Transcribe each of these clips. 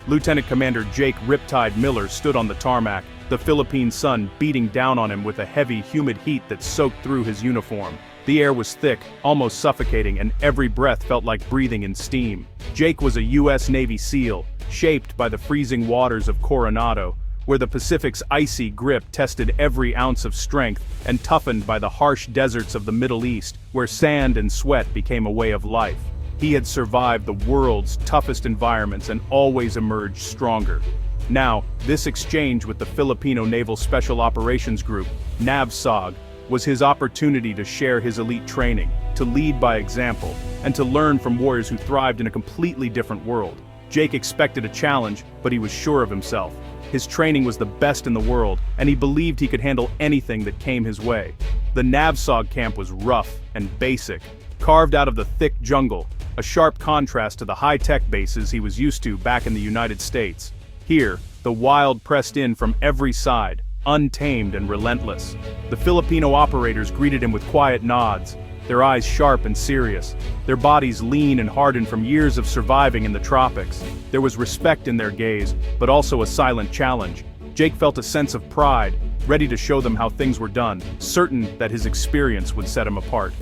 Lieutenant Commander Jake Riptide Miller stood on the tarmac, the Philippine sun beating down on him with a heavy, humid heat that soaked through his uniform. The air was thick, almost suffocating, and every breath felt like breathing in steam. Jake was a U.S. Navy SEAL, shaped by the freezing waters of Coronado, where the Pacific's icy grip tested every ounce of strength, and toughened by the harsh deserts of the Middle East, where sand and sweat became a way of life. He had survived the world's toughest environments and always emerged stronger. Now, this exchange with the Filipino Naval Special Operations Group, NAVSOG, was his opportunity to share his elite training, to lead by example, and to learn from warriors who thrived in a completely different world. Jake expected a challenge, but he was sure of himself. His training was the best in the world, and he believed he could handle anything that came his way. The NAVSOG camp was rough and basic, carved out of the thick jungle, a sharp contrast to the high-tech bases he was used to back in the United States. Here, the wild pressed in from every side, untamed and relentless. The Filipino operators greeted him with quiet nods, their eyes sharp and serious, their bodies lean and hardened from years of surviving in the tropics. There was respect in their gaze, but also a silent challenge. Jake felt a sense of pride, ready to show them how things were done, certain that his experience would set him apart.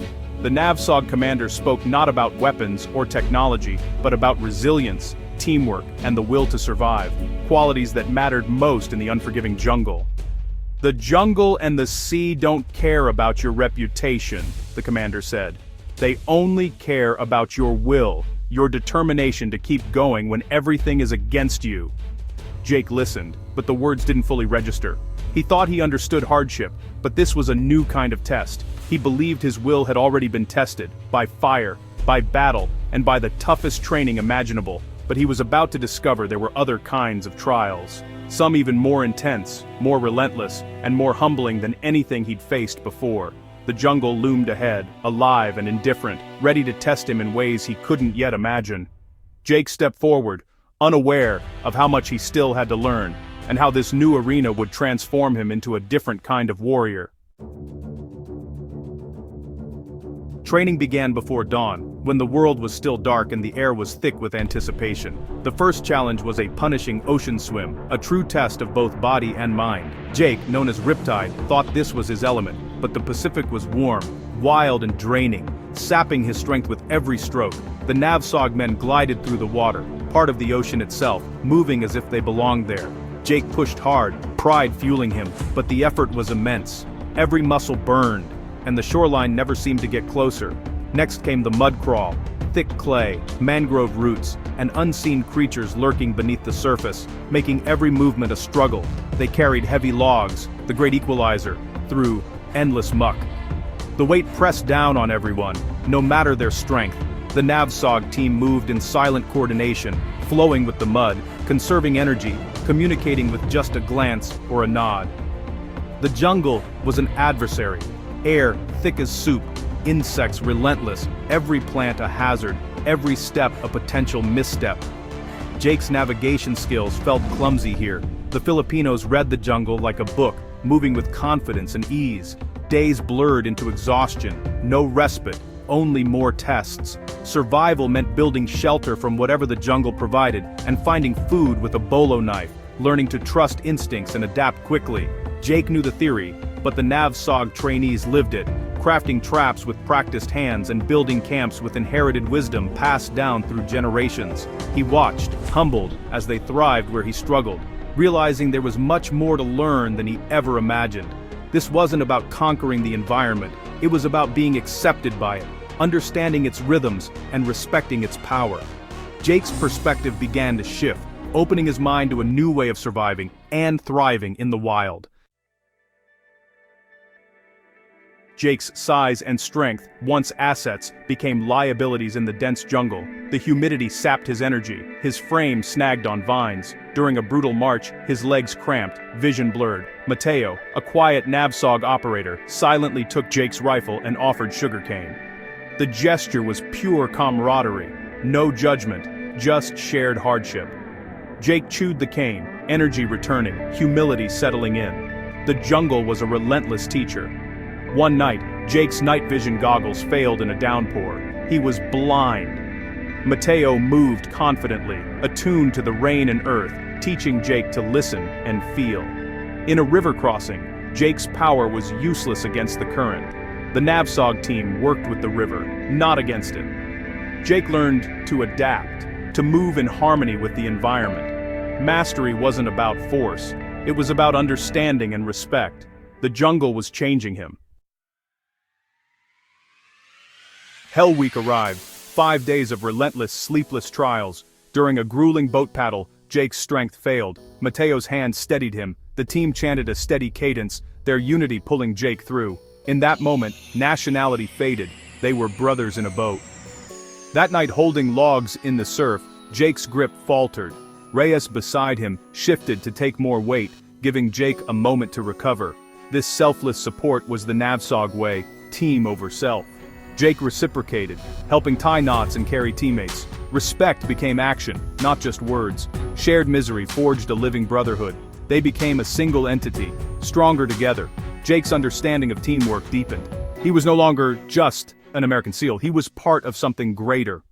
The NAVSOG commander spoke not about weapons or technology, but about resilience, teamwork, and the will to survive, qualities that mattered most in the unforgiving jungle. "The jungle and the sea don't care about your reputation," the commander said. "They only care about your will, your determination to keep going when everything is against you." Jake listened, but the words didn't fully register. He thought he understood hardship, but this was a new kind of test. He believed his will had already been tested, by fire, by battle, and by the toughest training imaginable, but he was about to discover there were other kinds of trials. Some even more intense, more relentless, and more humbling than anything he'd faced before. The jungle loomed ahead, alive and indifferent, ready to test him in ways he couldn't yet imagine. Jake stepped forward, unaware of how much he still had to learn, and how this new arena would transform him into a different kind of warrior. Training began before dawn, when the world was still dark and the air was thick with anticipation. The first challenge was a punishing ocean swim, a true test of both body and mind. Jake, known as Riptide, thought this was his element, but the Pacific was warm, wild and draining, sapping his strength with every stroke. The NAVSOG men glided through the water, part of the ocean itself, moving as if they belonged there. Jake pushed hard, pride fueling him, but the effort was immense. Every muscle burned, and the shoreline never seemed to get closer. Next came the mud crawl, thick clay, mangrove roots, and unseen creatures lurking beneath the surface, making every movement a struggle. They carried heavy logs, the great equalizer, through endless muck. The weight pressed down on everyone, no matter their strength. The NAVSOG team moved in silent coordination, flowing with the mud, conserving energy, communicating with just a glance or a nod. The jungle was an adversary. Air thick as soup, insects relentless, every plant a hazard, every step a potential misstep. Jake's navigation skills felt clumsy here. The Filipinos read the jungle like a book, moving with confidence and ease. Days blurred into exhaustion, no respite, only more tests. Survival meant building shelter from whatever the jungle provided, and finding food with a bolo knife, learning to trust instincts and adapt quickly. Jake knew the theory, but the NAVSOG trainees lived it, crafting traps with practiced hands and building camps with inherited wisdom passed down through generations. He watched, humbled, as they thrived where he struggled, realizing there was much more to learn than he ever imagined. This wasn't about conquering the environment, it was about being accepted by it, understanding its rhythms, and respecting its power. Jake's perspective began to shift, opening his mind to a new way of surviving and thriving in the wild. Jake's size and strength, once assets, became liabilities in the dense jungle. The humidity sapped his energy, his frame snagged on vines. During a brutal march, his legs cramped, vision blurred. Mateo, a quiet NAVSOG operator, silently took Jake's rifle and offered sugarcane. The gesture was pure camaraderie, no judgment, just shared hardship. Jake chewed the cane, energy returning, humility settling in. The jungle was a relentless teacher. One night, Jake's night vision goggles failed in a downpour. He was blind. Mateo moved confidently, attuned to the rain and earth, teaching Jake to listen and feel. In a river crossing, Jake's power was useless against the current. The NAVSOG team worked with the river, not against it. Jake learned to adapt, to move in harmony with the environment. Mastery wasn't about force, it was about understanding and respect. The jungle was changing him. Hell Week arrived, 5 days of relentless, sleepless trials. During a grueling boat paddle, Jake's strength failed. Mateo's hand steadied him. The team chanted a steady cadence, their unity pulling Jake through. In that moment, nationality faded. They were brothers in a boat. That night, holding logs in the surf, Jake's grip faltered. Reyes beside him shifted to take more weight, giving Jake a moment to recover. This selfless support was the NAVSOG way, team over self. Jake reciprocated, helping tie knots and carry teammates. Respect became action, not just words. Shared misery forged a living brotherhood. They became a single entity, stronger together. Jake's understanding of teamwork deepened. He was no longer just an American SEAL, he was part of something greater.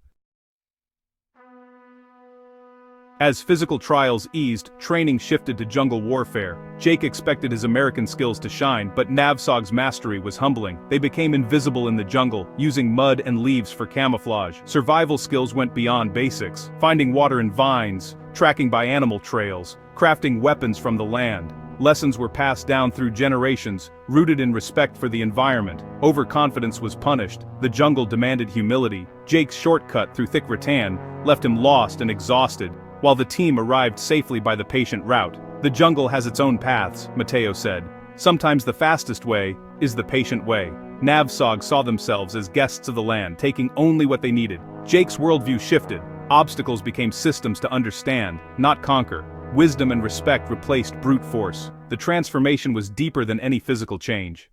As physical trials eased, training shifted to jungle warfare. Jake expected his American skills to shine, but NAVSOG's mastery was humbling. They became invisible in the jungle, using mud and leaves for camouflage. Survival skills went beyond basics, finding water in vines, tracking by animal trails, crafting weapons from the land. Lessons were passed down through generations, rooted in respect for the environment. Overconfidence was punished. The jungle demanded humility. Jake's shortcut through thick rattan left him lost and exhausted, while the team arrived safely by the patient route. The jungle has its own paths, Mateo said. Sometimes the fastest way is the patient way. NAVSOG saw themselves as guests of the land, taking only what they needed. Jake's worldview shifted. Obstacles became systems to understand, not conquer. Wisdom and respect replaced brute force. The transformation was deeper than any physical change.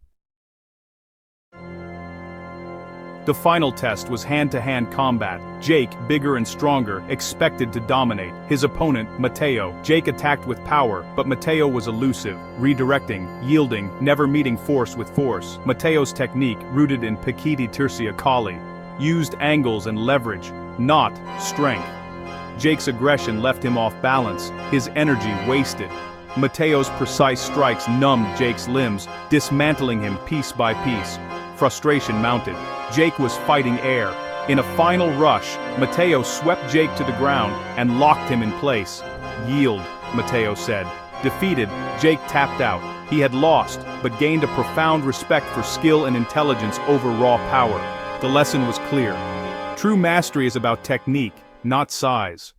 The final test was hand-to-hand combat. Jake, bigger and stronger, expected to dominate. His opponent, Mateo. Jake attacked with power, but Mateo was elusive, redirecting, yielding, never meeting force with force. Mateo's technique, rooted in Pikiti Tirsia Kali, used angles and leverage, not strength. Jake's aggression left him off balance, his energy wasted. Mateo's precise strikes numbed Jake's limbs, dismantling him piece by piece. Frustration mounted. Jake was fighting air. In a final rush, Mateo swept Jake to the ground and locked him in place. "Yield," Mateo said. Defeated, Jake tapped out. He had lost, but gained a profound respect for skill and intelligence over raw power. The lesson was clear. True mastery is about technique, not size.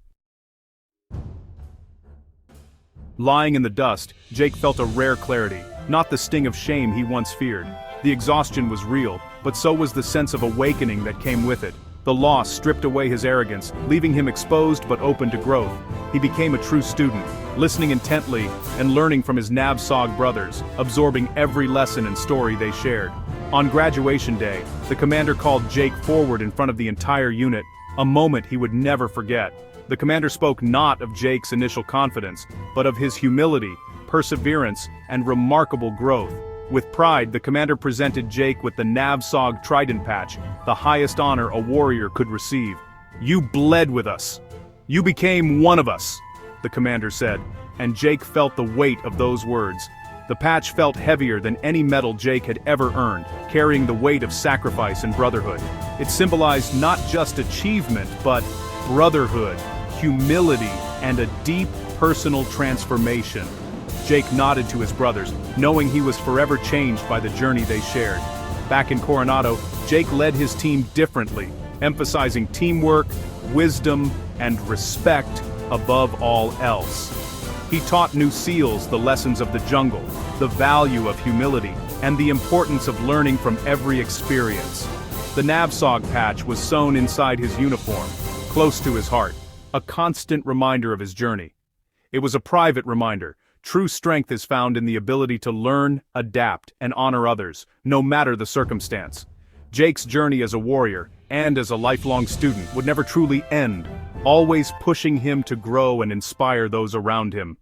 Lying in the dust, Jake felt a rare clarity, not the sting of shame he once feared. The exhaustion was real, but so was the sense of awakening that came with it. The loss stripped away his arrogance, leaving him exposed but open to growth. He became a true student, listening intently and learning from his NAVSOG brothers, absorbing every lesson and story they shared. On graduation day, the commander called Jake forward in front of the entire unit, a moment he would never forget. The commander spoke not of Jake's initial confidence, but of his humility, perseverance, and remarkable growth. With pride, the commander presented Jake with the NAVSOG Trident Patch, the highest honor a warrior could receive. "You bled with us. You became one of us," the commander said, and Jake felt the weight of those words. The patch felt heavier than any medal Jake had ever earned, carrying the weight of sacrifice and brotherhood. It symbolized not just achievement, but brotherhood, humility, and a deep personal transformation. Jake nodded to his brothers, knowing he was forever changed by the journey they shared. Back in Coronado, Jake led his team differently, emphasizing teamwork, wisdom, and respect above all else. He taught new SEALs the lessons of the jungle, the value of humility, and the importance of learning from every experience. The NAVSOG patch was sewn inside his uniform, close to his heart, a constant reminder of his journey. It was a private reminder. True strength is found in the ability to learn, adapt, and honor others, no matter the circumstance. Jake's journey as a warrior, and as a lifelong student, would never truly end, always pushing him to grow and inspire those around him.